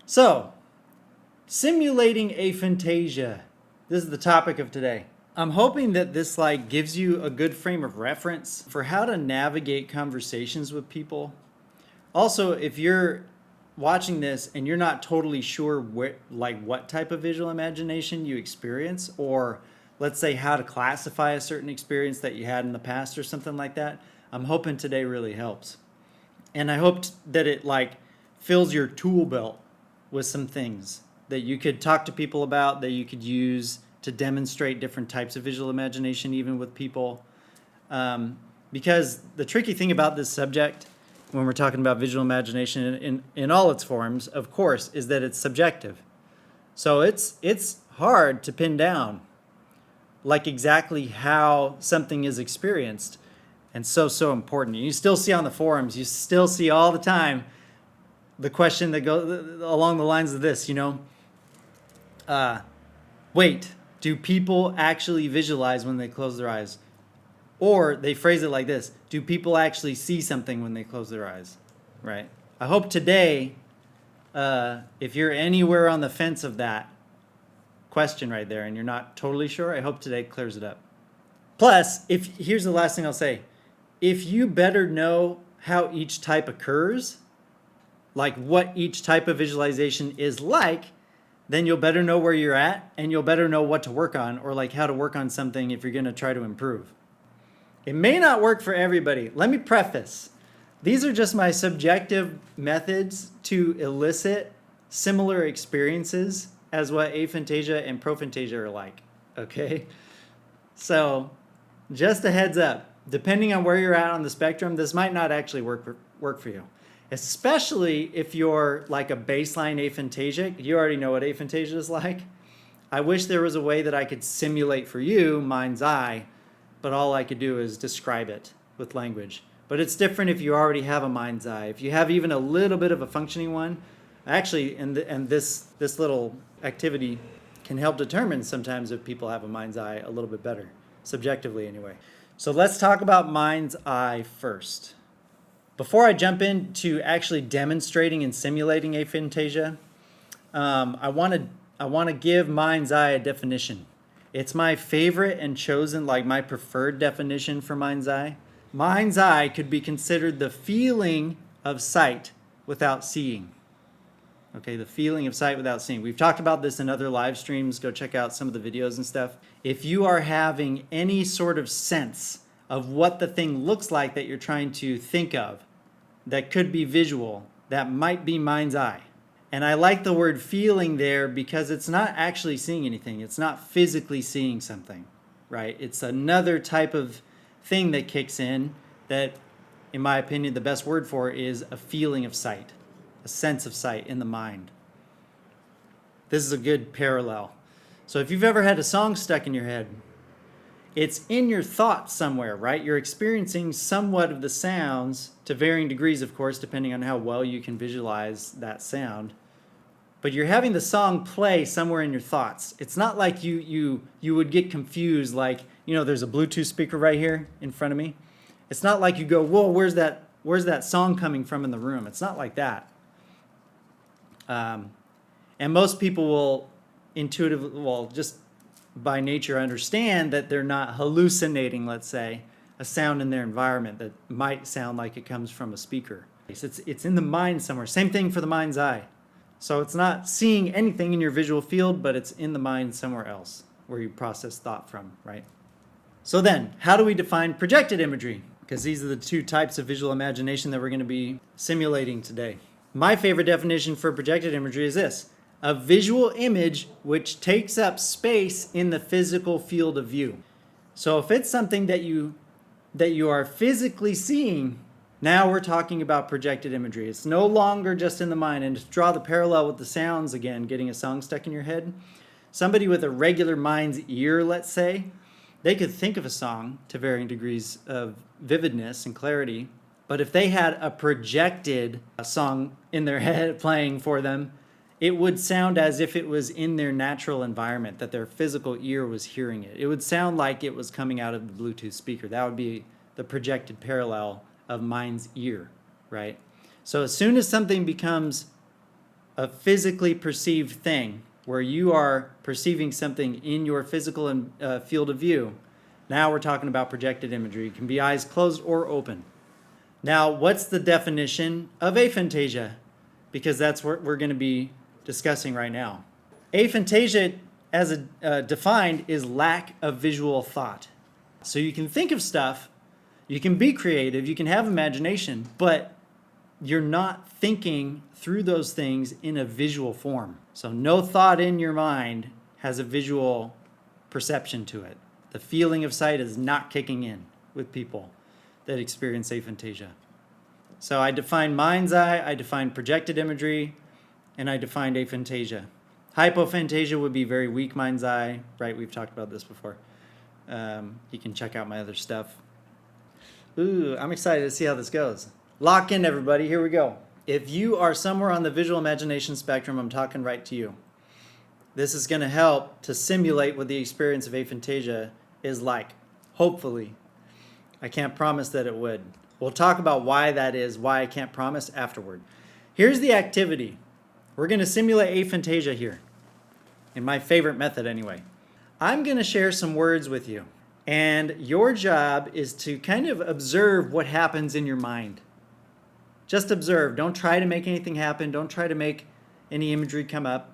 So, simulating aphantasia. This is the topic of today. I'm hoping that this gives you a good frame of reference for how to navigate conversations with people. Also, if you're watching this and you're not totally sure what type of visual imagination you experience, or let's say how to classify a certain experience that you had in the past or something like that, I'm hoping today really helps. And I hope that it fills your tool belt with some things that you could talk to people about, that you could use to demonstrate different types of visual imagination, even with people. Because the tricky thing about this subject, when we're talking about visual imagination in all its forms, of course, is that it's subjective. So it's hard to pin down exactly how something is experienced, and so important. You still see on the forums, you still see all the time the question that goes along the lines of this, wait, do people actually visualize when they close their eyes? Or they phrase it like this: do people actually see something when they close their eyes? Right? I hope today, if you're anywhere on the fence of that question right there and you're not totally sure, I hope today clears it up. Plus, here's the last thing I'll say. If you better know how each type occurs, what each type of visualization is like, then you'll better know where you're at, and you'll better know what to work on, or how to work on something if you're going to try to improve. It may not work for everybody. Let me preface. These are just my subjective methods to elicit similar experiences as what aphantasia and prophantasia are like. Okay? So, just a heads up. Depending on where you're at on the spectrum, this might not actually work for you. Especially if you're a baseline aphantasic. You already know what aphantasia is like. I wish there was a way that I could simulate for you mind's eye, but all I could do is describe it with language. But it's different if you already have a mind's eye. If you have even a little bit of a functioning one, actually, and this little activity can help determine sometimes if people have a mind's eye a little bit better, subjectively anyway. So let's talk about mind's eye first. Before I jump into actually demonstrating and simulating aphantasia, I want to give mind's eye a definition. It's my favorite and chosen, my preferred definition for mind's eye. Mind's eye could be considered the feeling of sight without seeing. Okay, the feeling of sight without seeing. We've talked about this in other live streams. Go check out some of the videos and stuff. If you are having any sort of sense of what the thing looks like that you're trying to think of, that could be visual, that might be mind's eye. And I like the word feeling there because it's not actually seeing anything. It's not physically seeing something, right? It's another type of thing that kicks in that, in my opinion, the best word for it is a feeling of sight, a sense of sight in the mind. This is a good parallel. So if you've ever had a song stuck in your head, it's in your thoughts somewhere, right? You're experiencing somewhat of the sounds to varying degrees, of course, depending on how well you can visualize that sound. But you're having the song play somewhere in your thoughts. It's not like you would get confused, there's a Bluetooth speaker right here in front of me. It's not like you go, whoa, where's that song coming from in the room? It's not like that. And most people will intuitively, just by nature, understand that they're not hallucinating, let's say, a sound in their environment that might sound like it comes from a speaker. It's in the mind somewhere. Same thing for the mind's eye. So it's not seeing anything in your visual field, but it's in the mind somewhere else where you process thought from, right? So then, how do we define projected imagery? Because these are the two types of visual imagination that we're going to be simulating today. My favorite definition for projected imagery is this: a visual image which takes up space in the physical field of view. So if it's something that you are physically seeing, now we're talking about projected imagery. It's no longer just in the mind. And to draw the parallel with the sounds again, getting a song stuck in your head, somebody with a regular mind's ear, let's say, they could think of a song to varying degrees of vividness and clarity, but if they had a projected song in their head playing for them, it would sound as if it was in their natural environment, that their physical ear was hearing it. It would sound like it was coming out of the Bluetooth speaker. That would be the projected parallel of mind's ear, right? So as soon as something becomes a physically perceived thing, where you are perceiving something in your physical and field of view. Now we're talking about projected imagery. It can be eyes closed or open. Now, what's the definition of aphantasia? Because that's what we're going to be discussing right now. Aphantasia, as defined, is lack of visual thought. So you can think of stuff, you can be creative, you can have imagination, but you're not thinking through those things in a visual form. So no thought in your mind has a visual perception to it. The feeling of sight is not kicking in with people that experience aphantasia. So I defined mind's eye, I defined projected imagery, and I defined aphantasia. Hypophantasia would be very weak mind's eye, right? We've talked about this before. You can check out my other stuff. Ooh, I'm excited to see how this goes. Lock in, everybody. Here we go. If you are somewhere on the visual imagination spectrum, I'm talking right to you. This is going to help to simulate what the experience of aphantasia is like. Hopefully. I can't promise that it would. We'll talk about why that is, why I can't promise afterward. Here's the activity. We're going to simulate aphantasia here. In my favorite method anyway. I'm going to share some words with you. And your job is to kind of observe what happens in your mind. Just observe. Don't try to make anything happen. Don't try to make any imagery come up.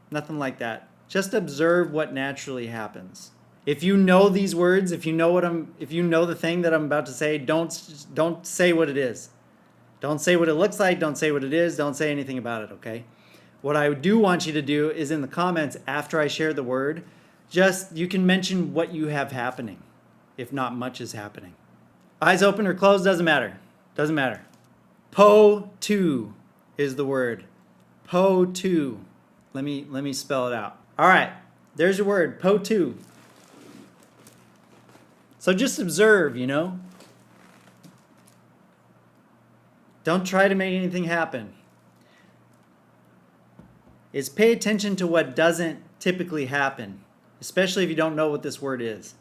Nothing like that. Just observe what naturally happens. If you know these words, if you know the thing that I'm about to say, don't say what it is. Don't say what it looks like. Don't say what it is. Don't say anything about it, okay? What I do want you to do is in the comments after I share the word, you can mention what you have happening, if not much is happening. Eyes open or closed, doesn't matter. Doesn't matter. Po-tu is the word. Po-tu. Let me spell it out. All right, there's your word, po-tu. So just observe, you know. Don't try to make anything happen. Is pay attention to what doesn't typically happen, especially if you don't know what this word is.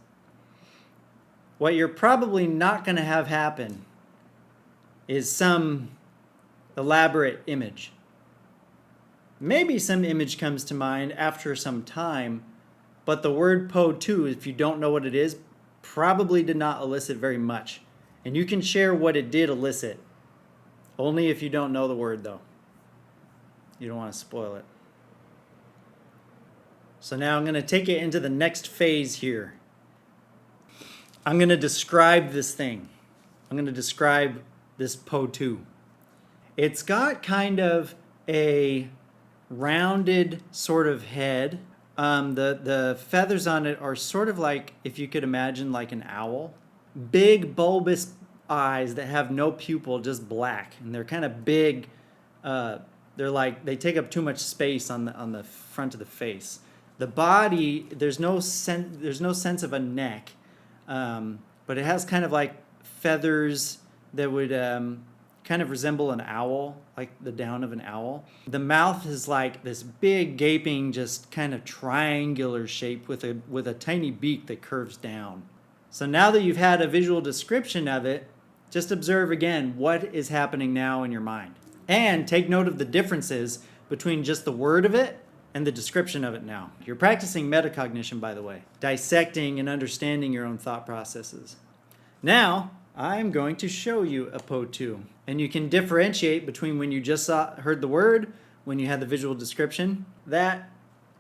What you're probably not going to have happen is some elaborate image. Maybe some image comes to mind after some time, but the word po-tu, if you don't know what it is, probably did not elicit very much. And you can share what it did elicit. Only if you don't know the word, though. You don't want to spoil it. So now I'm going to take it into the next phase here. I'm going to describe this thing. I'm going to describe this po-tu. It's got kind of a rounded sort of head. The feathers on it are sort of like, if you could imagine, like an owl. Big bulbous eyes that have no pupil, just black, and they're kind of big. They take up too much space on the front of the face. The body, there's no sense of a neck, but it has kind of like feathers that would kind of resemble an owl, like the down of an owl. The mouth is like this big, gaping, just kind of triangular shape with a tiny beak that curves down. So now that you've had a visual description of it, just observe again what is happening now in your mind. And take note of the differences between just the word of it and the description of it now. You're practicing metacognition, by the way, dissecting and understanding your own thought processes. Now, I'm going to show you a po-tu. And you can differentiate between when you just heard the word, when you had the visual description. That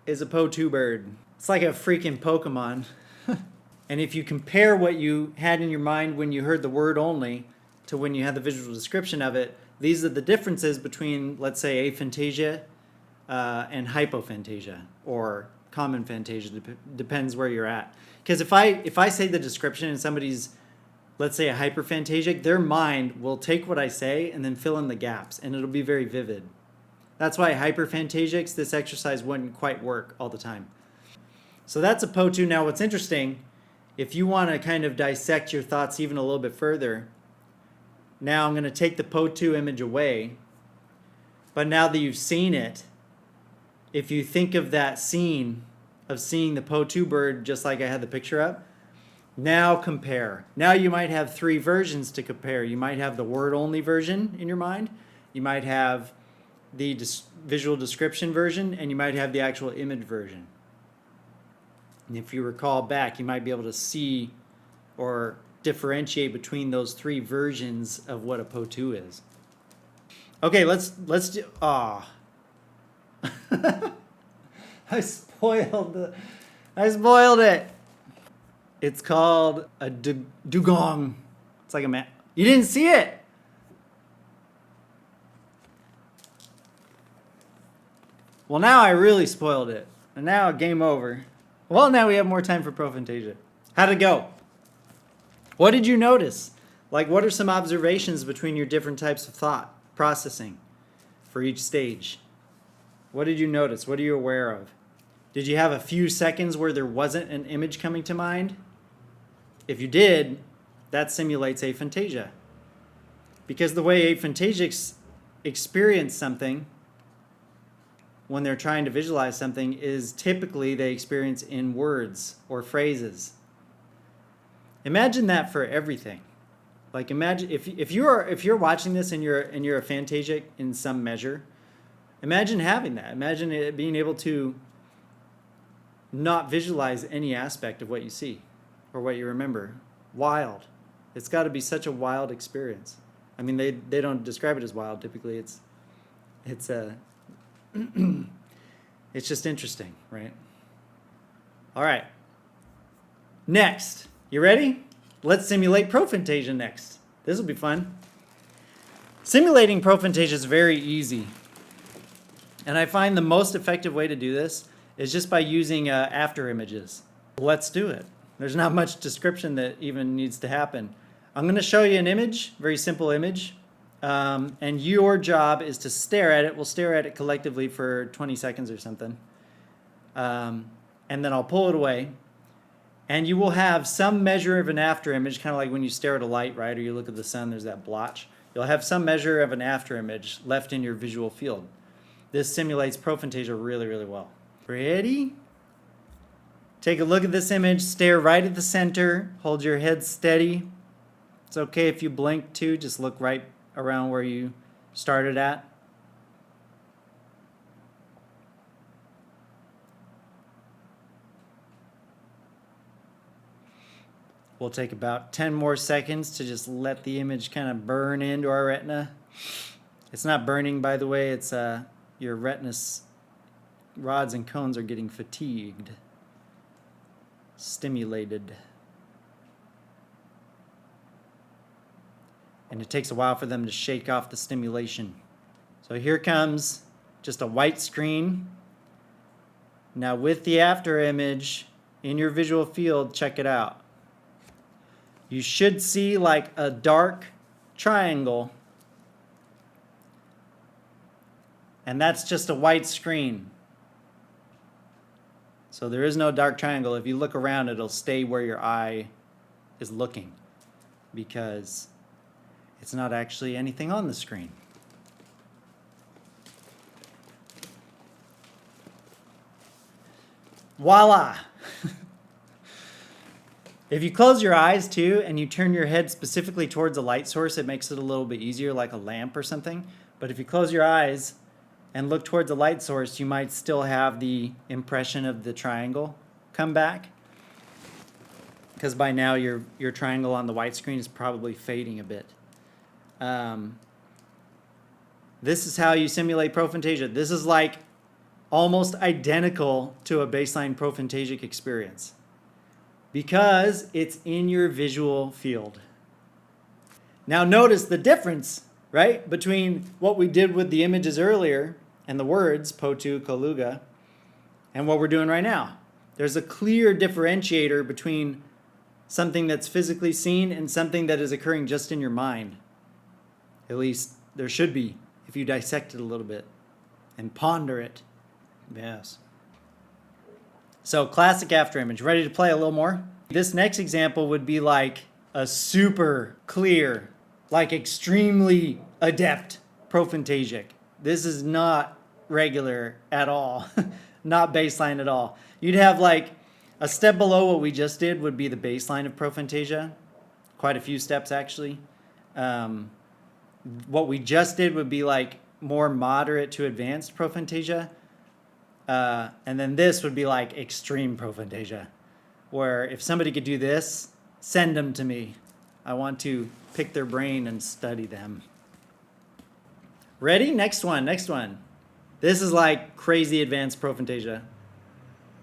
is a po-tu bird. It's like a freaking Pokemon. And if you compare what you had in your mind when you heard the word only to when you had the visual description of it, these are the differences between, let's say, aphantasia and hypophantasia, or common phantasia, depends where you're at. Because if I say the description and somebody's, let's say, a hyperphantagic, their mind will take what I say and then fill in the gaps, and it'll be very vivid. That's why hyperphantagics, this exercise wouldn't quite work all the time. So that's a po-tu. Now what's interesting, if you want to kind of dissect your thoughts even a little bit further, now I'm going to take the po-tu image away, but now that you've seen it, if you think of that scene of seeing the po-tu bird just like I had the picture up, now compare. Now you might have three versions to compare. You might have the word-only version in your mind. You might have the visual description version, and you might have the actual image version. And if you recall back, you might be able to see or differentiate between those three versions of what a PO2 is. Okay, let's do. I spoiled it. It's called a dugong. It's like a man. You didn't see it. Well, now I really spoiled it. And now game over. Well, now we have more time for Prophantasia. How'd it go? What did you notice? Like, what are some observations between your different types of thought processing for each stage? What did you notice? What are you aware of? Did you have a few seconds where there wasn't an image coming to mind? If you did, that simulates aphantasia. Because the way aphantasics experience something when they're trying to visualize something is typically they experience in words or phrases. Imagine that for everything. Like, imagine if you're watching this and you're aphantasic in some measure, imagine having that. Imagine it being able to not visualize any aspect of what you see or what you remember. Wild. It's got to be such a wild experience. I mean, they don't describe it as wild. Typically, it's it's just interesting, right? All right. Next, you ready? Let's simulate Prophantasia next. This will be fun. Simulating Prophantasia is very easy. And I find the most effective way to do this is just by using after images. Let's do it. There's not much description that even needs to happen. I'm going to show you an image, very simple image. And your job is to stare at it. We'll stare at it collectively for 20 seconds or something. And then I'll pull it away. And you will have some measure of an after image, kind of like when you stare at a light, right? Or you look at the sun, there's that blotch. You'll have some measure of an after image left in your visual field. This simulates Prophantasia really, really well. Ready? Take a look at this image, stare right at the center, hold your head steady. It's okay if you blink too, just look right around where you started at. We'll take about 10 more seconds to just let the image kind of burn into our retina. It's not burning, by the way, it's your retina's rods and cones are getting fatigued, stimulated. And it takes a while for them to shake off the stimulation. So here comes just a white screen. Now with the after image in your visual field, check it out. You should see like a dark triangle. And that's just a white screen. So there is no dark triangle. If you look around, it'll stay where your eye is looking, because it's not actually anything on the screen. Voila! If you close your eyes too and you turn your head specifically towards a light source, it makes it a little bit easier, like a lamp or something. But if you close your eyes and look towards a light source, you might still have the impression of the triangle come back, because by now your triangle on the white screen is probably fading a bit. This is how you simulate Prophantasia. This is like almost identical to a baseline prophantasic experience, because it's in your visual field. Now notice the difference, right, between what we did with the images earlier and the words, potu, koluga, and what we're doing right now. There's a clear differentiator between something that's physically seen and something that is occurring just in your mind. At least there should be, if you dissect it a little bit and ponder it. Yes. So classic after image. Ready to play a little more? This next example would be like a super clear, like extremely adept prophantasic. This is not regular at all. Not baseline at all. You'd have like a step below what we just did would be the baseline of Prophantasia. Quite a few steps actually. What we just did would be like more moderate to advanced prophantasia. And then this would be like extreme prophantasia, where if somebody could do this, send them to me. I want to pick their brain and study them. Ready? Next one. This is like crazy advanced prophantasia.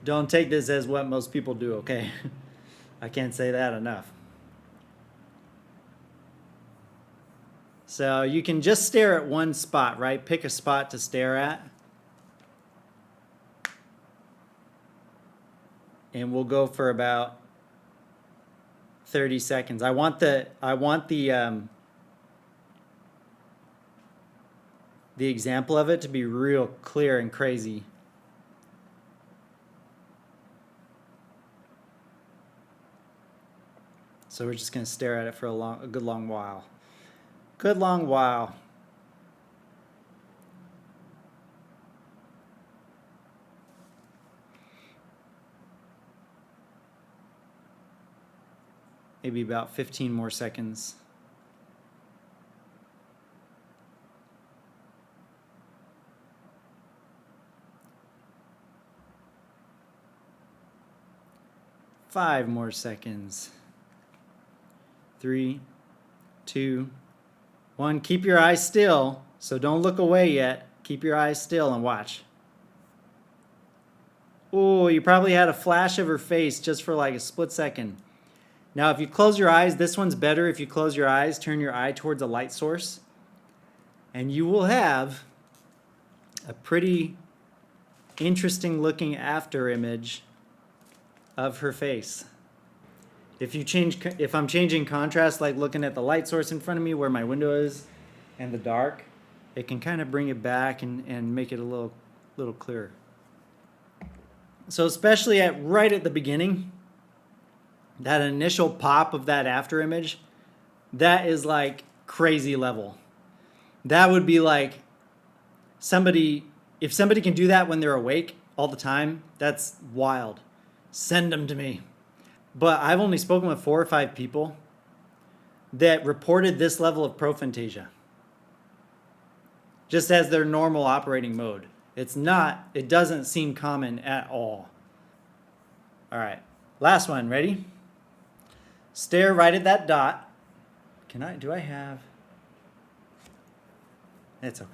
Don't take this as what most people do, okay? I can't say that enough. So you can just stare at one spot, right? Pick a spot to stare at. And we'll go for about 30 seconds. I want the example of it to be real clear and crazy. So we're just going to stare at it for a good long while. Good long while. Maybe about 15 more seconds. Five more seconds. 3, 2, 1. Keep your eyes still, so don't look away yet. Keep your eyes still and watch. Oh, you probably had a flash of her face just for like a split second. Now, if you close your eyes, this one's better. If you close your eyes, turn your eye towards a light source, and you will have a pretty interesting looking after image of her face. If I'm changing contrast, like looking at the light source in front of me where my window is and the dark, it can kind of bring it back and make it a little clearer. So especially right at the beginning, that initial pop of that after image, that is like crazy level. That would be like if somebody can do that when they're awake all the time, that's wild. Send them to me. But I've only spoken with 4 or 5 people that reported this level of prophantasia just as their normal operating mode. It doesn't seem common at all. All right, last one, ready? Stare right at that dot. Do I have? It's okay.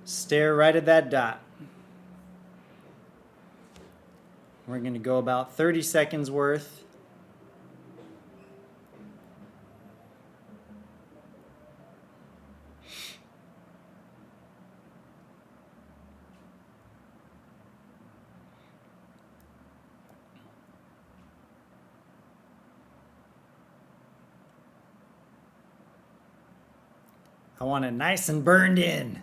Stare right at that dot. We're going to go about 30 seconds worth. I want it nice and burned in.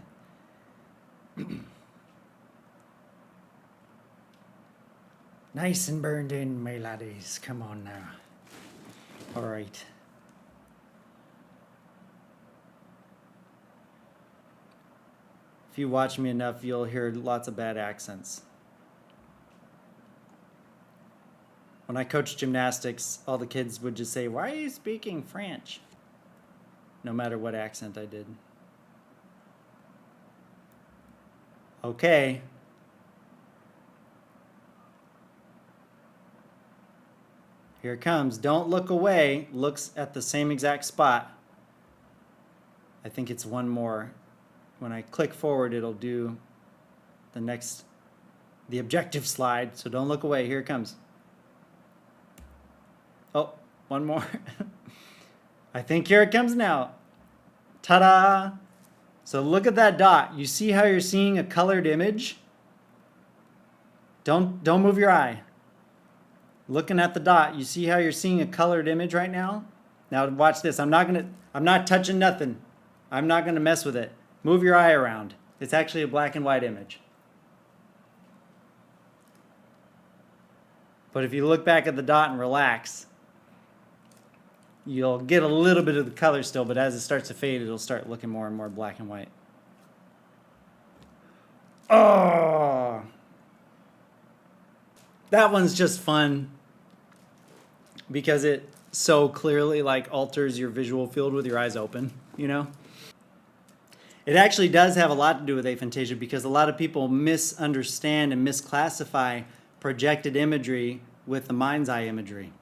Nice and burned in, my laddies. Come on now. All right. If you watch me enough, you'll hear lots of bad accents. When I coached gymnastics, all the kids would just say, "Why are you speaking French?" No matter what accent I did. Okay. Here it comes. Don't look away. Looks at the same exact spot. I think it's one more. When I click forward, it'll do the objective slide. So don't look away. Here it comes. Oh, one more. I think here it comes now. Ta-da! So look at that dot. You see how you're seeing a colored image? Don't move your eye. Looking at the dot, you see how you're seeing a colored image right now? Now watch this. I'm not touching nothing. I'm not gonna mess with it. Move your eye around. It's actually a black and white image. But if you look back at the dot and relax, you'll get a little bit of the color still, but as it starts to fade, it'll start looking more and more black and white. Oh! That one's just fun because it so clearly like alters your visual field with your eyes open, you know? It actually does have a lot to do with aphantasia because a lot of people misunderstand and misclassify projected imagery with the mind's eye imagery.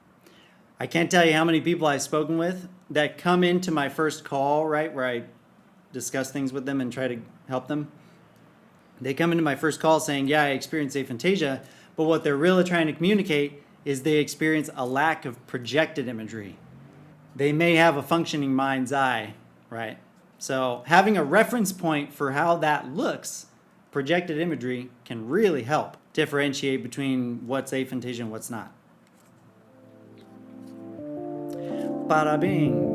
I can't tell you how many people I've spoken with that come into my first call, right, where I discuss things with them and try to help them. They come into my first call saying, yeah, I experienced aphantasia, but what they're really trying to communicate is they experience a lack of projected imagery. They may have a functioning mind's eye, right? So having a reference point for how that looks, projected imagery, can really help differentiate between what's aphantasia and what's not. Bada bing.